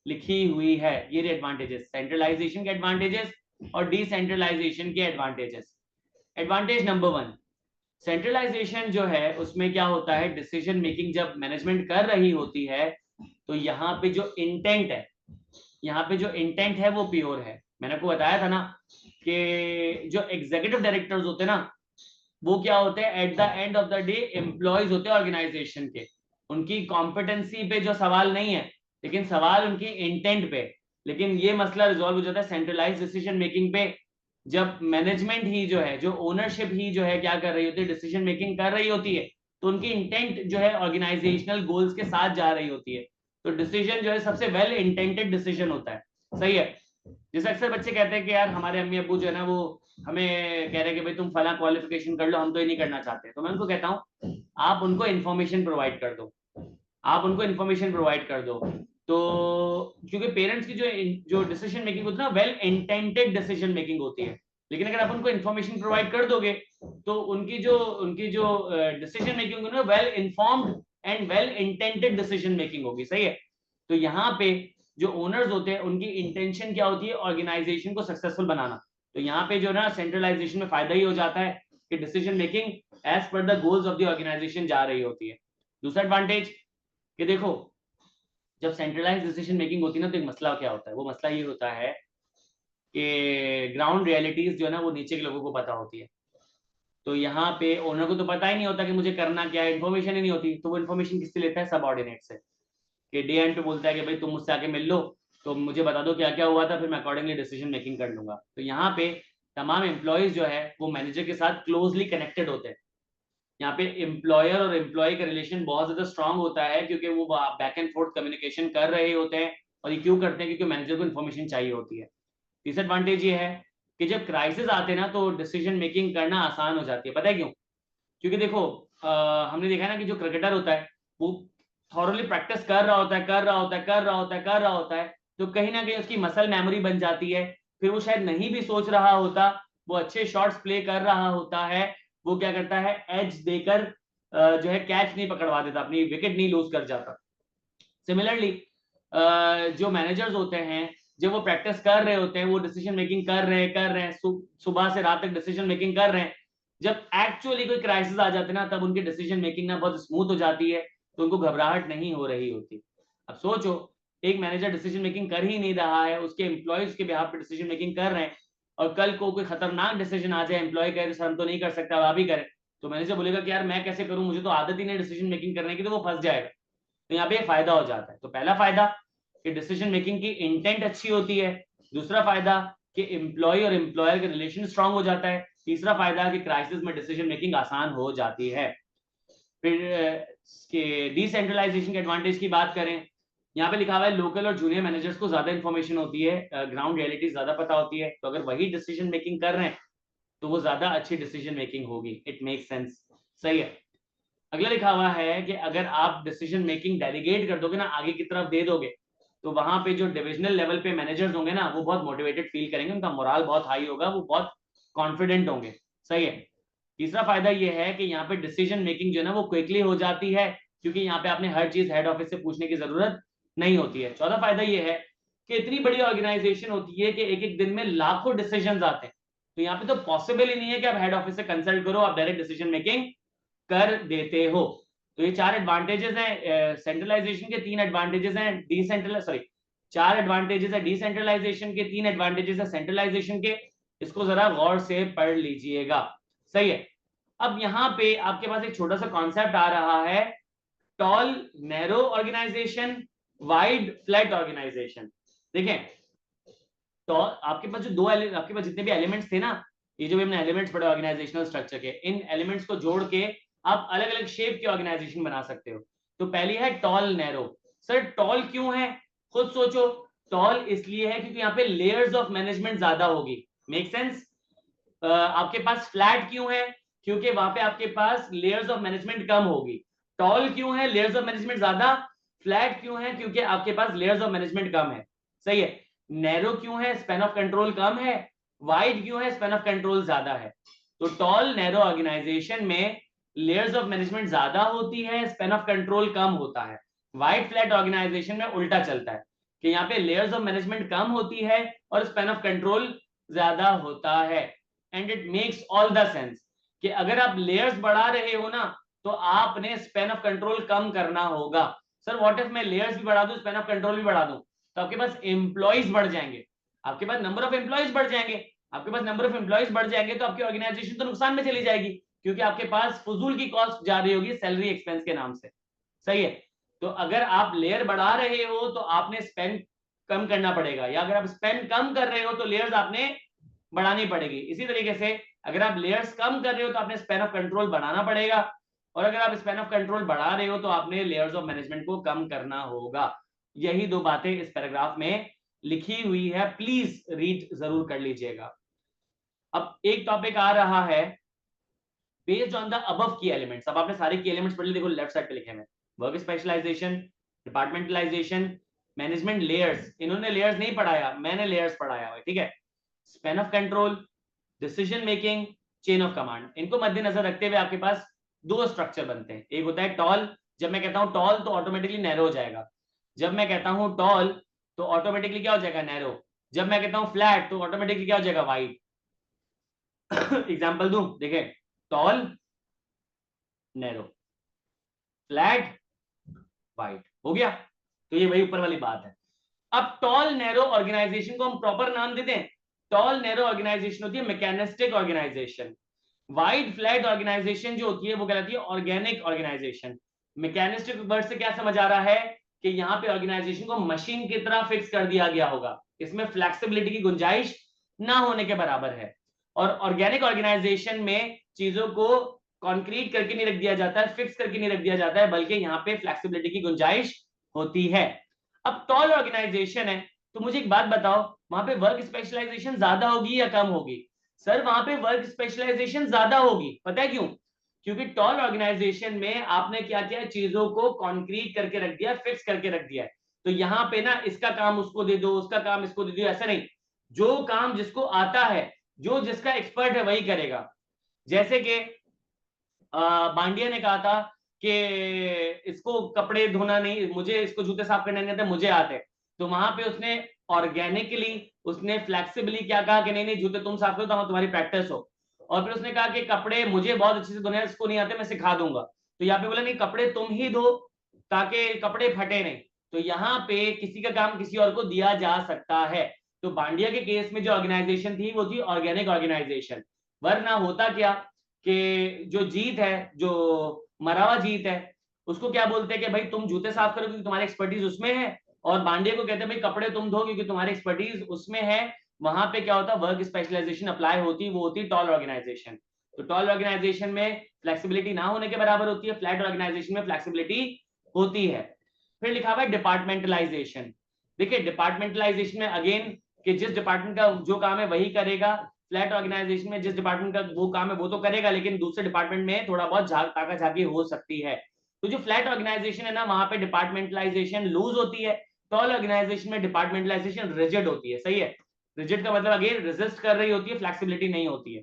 लिखी हुई है। ये एडवांटेजेस, सेंट्रलाइजेशन के एडवांटेजेस और डिसेंट्रलाइजेशन के एडवांटेजेस। एडवांटेज नंबर 1, सेंट्रलाइजेशन जो है उसमें क्या होता है, डिसीजन मेकिंग जब मैनेजमेंट कर रही होती है तो यहाँ पे जो इंटेंट है, यहाँ पे जो इंटेंट है वो प्योर है। मैंने आपको बताया था ना कि जो एग्जीक्यूटिव डायरेक्टर्स होते हैं ना, वो क्या होते हैं, eight the end of the day employees होते हैं ऑर्गेनाइजेशन के। उनकी कॉम्पिटेंसी पे जो सवाल नहीं है, लेकिन सवाल उनकी इंटेंट पे। लेकिन ये मसला रिजॉल्व हो जाता है सेंट्रलाइज डिसीजन मेकिंग पे, जब मैनेजमेंट ही जो है, जो ओनरशिप ही जो है क्या कर रही होती है, डिसीजन मेकिंग कर रही होती है, तो उनकी इंटेंट जो है ऑर्गेनाइजेशनल गोल्स के साथ जा रही होती है। तो डिसीजन जो है सबसे वेल इंटेंटेड डिसीजन होता है। सही है। जैसे अक्सर बच्चे कहते हैं कि यार हमारे अम्मी अब्बू जो है ना वो हमें कह रहे हैं कि भाई तुम फला क्वालिफिकेशन कर लो, हम तो ये नहीं करना चाहते। तो मैं उनको कहता हूँ आप उनको इन्फॉर्मेशन प्रोवाइड कर दो, आप उनको इन्फॉर्मेशन प्रोवाइड कर दो। तो क्योंकि पेरेंट्स की जो जो डिसीजन मेकिंग होती है ना, वेल इंटेंटेड डिसीजन मेकिंग होती है। लेकिन अगर आप उनको इन्फॉर्मेशन प्रोवाइड कर दोगे तो उनकी जो डिसीजन मेकिंग होगी ना, well informed and well intended decision making होगी। सही है। तो यहाँ पे जो ओनर्स होते हैं उनकी इंटेंशन क्या होती है, ऑर्गेनाइजेशन को सक्सेसफुल बनाना। तो यहाँ पे जो ना सेंट्रलाइजेशन में फायदा ही हो जाता है कि decision making as per the goals of the organization जा रही होती है। दूसरा एडवांटेज कि देखो जब सेंट्रलाइज डिसीजन मेकिंग होती है ना, तो एक मसला क्या होता है, वो मसला ये होता है कि ग्राउंड रियलिटीज जो है ना वो नीचे के लोगों को पता होती है। तो यहाँ पे ओनर को तो पता ही नहीं होता कि मुझे करना क्या है, इन्फॉर्मेशन ही नहीं होती। तो वो इन्फॉर्मेशन किससे लेता है, सबऑर्डिनेट से। कि डे एंड पे बोलता है कि भाई तुम मुझसे आके मिल लो, तो मुझे बता दो क्या क्या हुआ था, फिर मैं अकॉर्डिंगली डिसीजन मेकिंग कर लूंगा। तो यहाँ पे तमाम एम्प्लॉयज जो है वो मैनेजर के साथ क्लोजली कनेक्टेड होते हैं। यहाँ पे एम्प्लॉयर और एम्प्लॉय का रिलेशन बहुत ज्यादा स्ट्रांग होता है, क्योंकि वो बैक एंड फोर्थ कम्युनिकेशन कर रहे होते हैं। और ये क्यों करते हैं, क्योंकि मैनेजर को इन्फॉर्मेशन चाहिए होती है। डिसएडवांटेज ये है कि जब क्राइसिस आते हैं ना, तो डिसीजन मेकिंग करना आसान हो जाती है। पता है क्यों? क्योंकि देखो हमने देखा है ना कि जो क्रिकेटर होता है वो थॉरली प्रैक्टिस कर रहा होता है, कर रहा होता है, कर रहा होता है, कर रहा होता है। तो कहीं ना कहीं उसकी मसल मेमोरी बन जाती है। फिर वो शायद नहीं भी सोच रहा होता, वो अच्छे शॉट्स प्ले कर रहा होता है, वो क्या करता है, एज देकर जो है कैच नहीं पकड़वा देता, अपनी विकेट नहीं लूज कर जाता। सिमिलरली जो मैनेजर्स होते हैं, जब वो प्रैक्टिस कर रहे होते हैं, वो डिसीजन मेकिंग कर रहे हैं सुबह से रात तक डिसीजन मेकिंग कर रहे हैं। जब एक्चुअली कोई क्राइसिस आ जाते हैं ना, तब उनकी डिसीजन मेकिंग ना बहुत स्मूथ हो जाती है, तो उनको घबराहट नहीं हो रही होती। अब सोचो एक मैनेजर डिसीजन मेकिंग कर ही नहीं रहा है, उसके एम्प्लॉयज के बिहाफ पे डिसीजन मेकिंग कर रहे हैं, और कल को कोई खतरनाक डिसीजन आ जाए, एम्प्लॉय कहे सर हम तो नहीं कर सकता, आप ही करें, तो मैनेजर बोलेगा कि यार मैं कैसे करूं, मुझे तो आदत ही नहीं डिसीजन मेकिंग करने की, तो वो फंस जाएगा। तो यहाँ पे फायदा हो जाता है। तो पहला फायदा कि डिसीजन मेकिंग की इंटेंट अच्छी होती है। दूसरा फायदा कि एम्प्लॉय और एम्प्लॉयर का रिलेशन स्ट्रांग हो जाता है। तीसरा फायदा कि क्राइसिस में डिसीजन मेकिंग आसान हो जाती है। फिर के डिसेंट्रलाइजेशन के एडवांटेज की बात करें, यहाँ पे लिखा हुआ है लोकल और जूनियर मैनेजर्स को ज्यादा इंफॉर्मेशन होती है, ग्राउंड रियलिटी ज्यादा पता होती है। तो अगर वही डिसीजन मेकिंग कर रहे हैं तो वो ज्यादा अच्छी डिसीजन मेकिंग होगी। It make sense. सही है। अगला लिखा हुआ है कि अगर आप डिसीजन मेकिंग डेलीगेट कर दोगे ना, आगे की तरफ दे दोगे, तो वहां पे जो डिविजनल लेवल पे मैनेजर्स होंगे ना, वो बहुत मोटिवेटेड फील करेंगे, उनका मोराल बहुत हाई होगा, वो बहुत कॉन्फिडेंट होंगे। सही है। तीसरा फायदा ये है कि यहाँ पे डिसीजन मेकिंग जो है ना वो क्विकली हो जाती है, क्योंकि यहाँ पे आपने हर चीज हेड ऑफिस से पूछने की जरूरत नहीं होती है। चौथा फायदा ये है कि इतनी बड़ी ऑर्गेनाइजेशन होती है कि एक एक दिन में लाखों डिसीजन आते हैं, तो यहाँ पे तो पॉसिबल ही नहीं है कि आप हेड ऑफिस से कंसल्ट करो, आप डायरेक्ट डिसीजन मेकिंग कर देते हो। तो ये 4 एडवांटेजेस हैं सेंट्रलाइजेशन के, 3 एडवांटेजेस हैं डिसेंट्रलाइज, सॉरी 4 एडवांटेजेस है डिसेंट्रलाइजेशन के, 3 एडवांटेजेस है सेंट्रलाइजेशन के। इसको जरा गौर से पढ़ लीजिएगा। सही है। अब यहाँ पे आपके पास एक छोटा सा कॉन्सेप्ट आ रहा है, tall narrow organization, wide flat organization. देखें, तो आपके पास जो आपके पास जितने भी एलिमेंट्स थे ना, ये जो भी हमने एलिमेंट्स पढ़े ऑर्गेनाइजेशनल स्ट्रक्चर के, इन एलिमेंट्स को जोड़ के आप अलग अलग शेप की ऑर्गेनाइजेशन बना सकते हो। तो पहली है टॉल नैरो। सर टॉल क्यों है, खुद सोचो। टॉल इसलिए है क्योंकि यहाँ पे लेयर्स ऑफ मैनेजमेंट ज्यादा होगी। Make sense. आपके पास फ्लैट क्यों है, क्योंकि वहां पे आपके पास लेयर्स ऑफ मैनेजमेंट कम होगी। टॉल क्यों है, लेयर्स ऑफ मैनेजमेंट ज्यादा। फ्लैट क्यों है, क्योंकि आपके पास लेयर्स ऑफ मैनेजमेंट कम है। सही है। नैरो क्यों है, स्पैन ऑफ कंट्रोल कम है। वाइड क्यों है, स्पैन ऑफ कंट्रोल ज्यादा है। तो टॉल नैरो ऑर्गेनाइजेशन में लेयर्स ऑफ मैनेजमेंट ज्यादा होती है, स्पैन ऑफ कंट्रोल कम होता है। वाइड फ्लैट ऑर्गेनाइजेशन में उल्टा चलता है कि यहाँ पे लेयर्स ऑफ मैनेजमेंट कम होती है और स्पैन ऑफ कंट्रोल ज्यादा होता है। And it makes all the sense कि अगर आप लेयर्स बढ़ा रहे हो ना, तो आपने स्पैन ऑफ कंट्रोल कम करना होगा। सर व्हाट इफ मैं लेयर्स भी बढ़ा दूं, स्पैन ऑफ कंट्रोल भी बढ़ा दूं, तो आपके पास एम्प्लॉइज बढ़ जाएंगे, आपके पास नंबर ऑफ एम्प्लॉइज बढ़ जाएंगे। आपके पास नंबर ऑफ एम्प्लॉइज बढ़ जाएंगे तो आपकी ऑर्गेनाइजेशन तो नुकसान में चली जाएगी, क्योंकि आपके पास फजूल की कॉस्ट जा रही होगी सैलरी एक्सपेंस के नाम से। सही है। तो अगर आप लेयर बढ़ा रहे हो तो आपने स्पेंड कम करना पड़ेगा, या अगर आप स्पेंड कम कर रहे हो तो लेयर्स आपने बढ़ानी पड़ेगी। इसी तरीके से अगर आप लेयर्स कम कर रहे हो तो आपने स्पैन ऑफ कंट्रोल बढ़ाना पड़ेगा, और अगर आप स्पैन ऑफ कंट्रोल बढ़ा रहे हो तो आपने लेयर्स ऑफ मैनेजमेंट को कम करना होगा। यही 2 बातें इस पैराग्राफ में लिखी हुई है, प्लीज रीड जरूर कर लीजिएगा। अब एक टॉपिक आ रहा है बेस्ड ऑन द अबव की एलिमेंट्स। अब आपने सारे की एलिमेंट्स पढ़ लिए, देखो लेफ्ट साइड पे लिखे हैं work specialization, departmentalization, management layers. इन्होंने लेयर्स नहीं पढ़ाया, मैंने लेयर्स पढ़ाया है। ठीक है। Span of control, decision making, chain of command, इनको मद्देनजर रखते हुए आपके पास 2 स्ट्रक्चर बनते हैं। एक होता है टॉल, जब मैं कहता हूं टॉल तो ऑटोमेटिकली नैरो हो जाएगा। जब मैं कहता हूं टॉल तो ऑटोमेटिकली क्या हो जाएगा, नैरो। जब मैं कहता हूं फ्लैट तो ऑटोमेटिकली क्या हो जाएगा, वाइड। एग्जांपल दूं, देखें, टॉल नैरो, फ्लैट वाइड, हो गया। तो ये वही ऊपर वाली बात है। अब टॉल नैरो ऑर्गेनाइजेशन को हम प्रॉपर नाम देते हैं। टॉल नैरो ऑर्गेनाइजेशन होती है mechanistic organization. Wide flat organization जो होती है वो कहलाती है ऑर्गेनिक ऑर्गेनाइजेशन। मैकेनिस्टिक वर्ड से क्या समझ आ रहा है कि यहाँ पे ऑर्गेनाइजेशन को मशीन की तरह फिक्स कर दिया गया होगा, इसमें फ्लेक्सिबिलिटी की गुंजाइश ना होने के बराबर है। और ऑर्गेनिक ऑर्गेनाइजेशन में चीजों को कॉन्क्रीट करके नहीं रख दिया जाता है, फिक्स करके नहीं रख दिया जाता है, बल्कि यहाँ पे फ्लेक्सिबिलिटी की गुंजाइश होती है। अब टॉल ऑर्गेनाइजेशन है तो मुझे एक बात बताओ, वहां पे वर्क स्पेशलाइजेशन ज्यादा होगी या कम होगी। सर वहां पे वर्क स्पेशलाइजेशन ज्यादा होगी। पता है क्यों, क्योंकि टॉल ऑर्गेनाइजेशन में आपने क्या किया, चीजों को कॉन्क्रीट करके रख दिया, फिक्स करके रख दिया है। तो यहाँ पे ना इसका काम उसको दे दो, उसका काम इसको दे दो, ऐसा नहीं। जो काम जिसको आता है, जो जिसका एक्सपर्ट है वही करेगा। जैसे कि बांडिया ने कहा था कि इसको कपड़े धोना नहीं, मुझे इसको जूते साफ करने नहीं आते, मुझे आते। तो वहां पे उसने ऑर्गेनिकली, उसने फ्लेक्सिबली क्या कहा कि नहीं नहीं जूते तुम साफ करो तो तुम्हारी प्रैक्टिस हो। और फिर उसने कहा कि कपड़े मुझे बहुत अच्छे से धोने, इसको नहीं आते, मैं सिखा दूंगा। तो यहाँ पे बोला नहीं, कपड़े तुम ही धो ताकि कपड़े फटे नहीं। तो यहाँ पे किसी का काम किसी और को दिया जा सकता है। तो बांडिया के केस में जो ऑर्गेनाइजेशन थी वो थी ऑर्गेनिक ऑर्गेनाइजेशन। वरना होता क्या कि जो जीत है, जो मरावा जीत है, उसको क्या बोलते हैं कि भाई तुम जूते साफ करो क्योंकि तुम्हारी एक्सपर्टीज उसमें है, और बांडिया को कहते हैं भाई कपड़े तुम धो क्योंकि तुम्हारी एक्सपर्टीज उसमें है। वहां पे क्या होता है, वर्क स्पेशलाइजेशन अप्लाई होती, वो होती टॉल ऑर्गेनाइजेशन। तो टॉल ऑर्गेनाइजेशन में फ्लेक्सिबिलिटी ना होने के बराबर होती है, फ्लैट ऑर्गेनाइजेशन में फ्लेक्सिबिलिटी होती है। फिर लिखा हुआ है डिपार्टमेंटलाइजेशन। देखिए डिपार्टमेंटलाइजेशन में अगेन कि जिस डिपार्टमेंट का जो काम है वही करेगा। फ्लैट ऑर्गेनाइजेशन में जिस डिपार्टमेंट का वो काम है वो तो करेगा, लेकिन दूसरे डिपार्टमेंट में थोड़ा बहुत ताका झाकी हो सकती है। तो जो फ्लैट ऑर्गेनाइजेशन है ना, वहां पे डिपार्टमेंटलाइजेशन लूज होती है। टॉल ऑर्गेनाइजेशन में डिपार्टमेंटलाइजेशन रिजिड होती है। सही है। रिजिड का मतलब अगेन रेजिस्ट कर रही होती है, फ्लेक्सिबिलिटी नहीं होती है।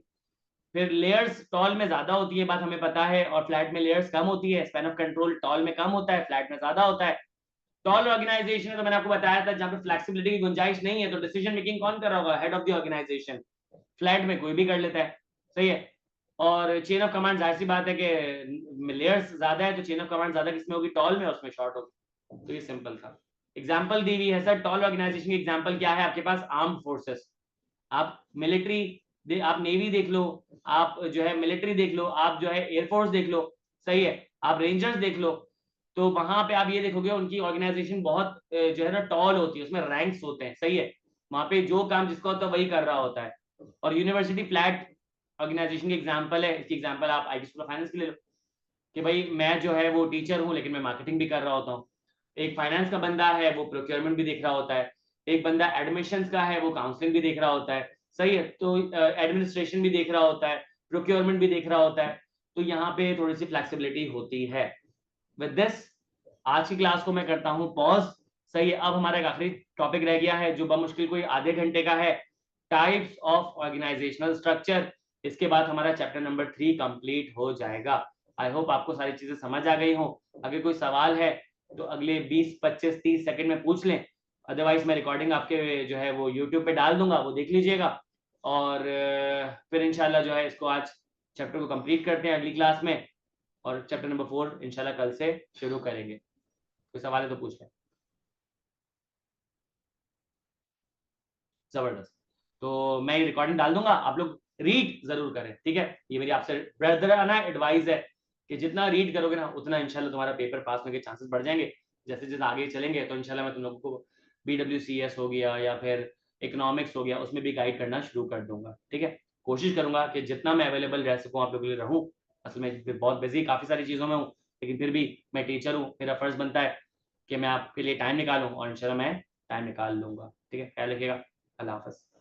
फिर लेयर्स टॉल में ज्यादा होती है, बात हमें पता है, और फ्लैट में लेयर्स कम होती है। स्पैन ऑफ कंट्रोल टॉल में कम होता है, फ्लैट में ज्यादा होता है। टॉल ऑर्गेनाइजेशन तो मैंने आपको बताया था, जहां पे फ्लेक्सिबिलिटी की गुंजाइश नहीं है तो डिसीजन मेकिंग कौन कर रहा होगा, head of the organization. Flat में कोई भी कर लेता है, सही है। और चेन ऑफ कमांड जाहिर सी बात है कि लेयर्स ज्यादा है तो चेन ऑफ कमांड ज्यादा किसमें होगी, टॉल में, उसमें शॉर्ट होगी। तो ये सिंपल था। एग्जाम्पल दी हुई है सर, टॉल ऑर्गेनाइजेशन की एग्जाम्पल क्या है आपके पास, आर्म फोर्सेस। आप मिलिट्री, आप नेवी देख लो, आप जो है मिलिट्री देख लो, आप जो है एयरफोर्स देख लो, सही है, आप रेंजर्स देख लो। तो वहां पे आप ये देखोगे उनकी ऑर्गेनाइजेशन बहुत जो है ना टॉल होती है, उसमें रैंक्स होते हैं, सही है। वहां पे जो काम जिसका होता है वही कर रहा होता है। और यूनिवर्सिटी फ्लैट ऑर्गेनाइजेशन की एग्जांपल है, इसकी एग्जांपल आप आईटी स्कूल ऑफ फाइनेंस की ले लो, कि भाई मैं जो है वो टीचर हूँ लेकिन मैं मार्केटिंग भी कर रहा होता हूँ। एक फाइनेंस का बंदा है वो प्रोक्योरमेंट भी देख रहा होता है। एक बंदा एडमिशंस का है वो काउंसलिंग भी देख रहा होता है, सही है। तो एडमिनिस्ट्रेशन भी देख रहा होता है, प्रोक्योरमेंट भी देख रहा होता है। तो यहाँ पे थोड़ी सी फ्लेक्सिबिलिटी होती है। विद दिस आज की क्लास को मैं करता हूँ पॉज, सही है। अब हमारा एक आखिरी टॉपिक रह गया है जो बमुश्किल कोई आधे घंटे का है, टाइप्स ऑफ ऑर्गेनाइजेशनल स्ट्रक्चर। इसके बाद हमारा चैप्टर नंबर 3 कंप्लीट हो जाएगा। आई होप आपको सारी चीजें समझ आ गई हो। अगर कोई सवाल है तो अगले 20 25 30 सेकंड में पूछ लें, अदरवाइज मैं रिकॉर्डिंग आपके जो है वो यूट्यूब पे डाल दूंगा, वो देख लीजिएगा। और फिर इंशाल्लाह जो है इसको आज चैप्टर को कंप्लीट करते हैं अगली क्लास में, और चैप्टर नंबर 4 इंशाल्लाह कल से शुरू करेंगे। कोई सवाल है तो पूछ लें। जबरदस्त। तो मैं ये रिकॉर्डिंग डाल दूंगा, आप लोग रीड जरूर करें, ठीक है। ये मेरी आपसे ब्रदराना एडवाइस है कि जितना रीड करोगे ना उतना इंशाल्लाह तुम्हारा पेपर पास होने के चांसेस बढ़ जाएंगे। जैसे जैसे आगे चलेंगे तो इंशाल्लाह मैं तुम लोगों को BWCS हो गया या फिर इकोनॉमिक्स हो गया उसमें भी गाइड करना शुरू कर दूंगा, ठीक है। कोशिश करूंगा कि जितना मैं अवेलेबल रह सकूँ आप लोगों के लिए रहूँ। असल में बहुत बिजी काफी सारी चीजों में हूँ, लेकिन फिर भी मैं टीचर हूँ, मेरा फर्ज बनता है कि मैं आपके लिए टाइम निकालूं, और इंशाल्लाह मैं टाइम निकाल लूंगा, ठीक है। ख्याल रखिएगा। अल्लाह हाफ़िज़।